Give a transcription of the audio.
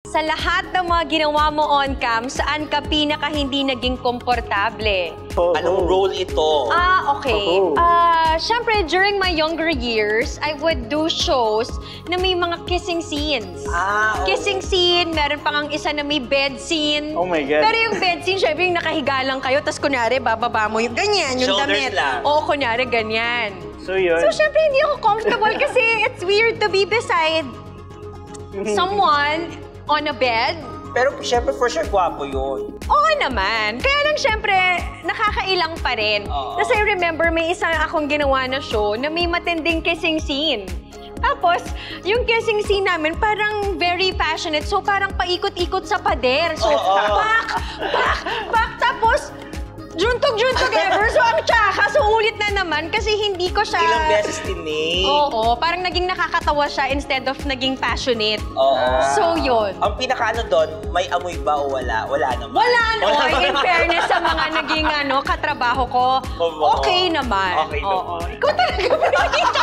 Sa lahat ng mga ginawa mo on-cam, saan ka pinaka hindi naging komportable? Anong role ito? Okay. Siyempre, during my younger years, I would do shows na may mga kissing scenes. Kissing scene, meron pa ngang isa na may bed scene. Oh my God. Pero yung bed scene, syempre yung nakahiga lang kayo, tapos kunyari, bababa mo yung ganyan, yung Shoulders damit. lang. Oo, kunyari, ganyan. So yun. So, syempre, hindi ako comfortable kasi it's weird to be beside someone on a bed. Pero syempre, for sure, gwapo yun. Oo naman. Kaya lang syempre, nakakailang pa rin. Kasi I remember may isang akong ginawa na show na may matinding kissing scene. Tapos, yung kissing scene namin parang very passionate. So parang paikot-ikot sa pader. So, pak! Tapos, juntog ever. So ang tsaka, so ulit na naman kasi hindi ko siya... Ilang beses din eh. Oo, parang naging nakakatawa siya instead of naging passionate. So yun. Ang pinakaano doon, may amoy ba o wala? Wala naman. Wala no, in fairness sa mga naging katrabaho ko, okay naman. Okay naman. Oo. Ikaw talaga pinakita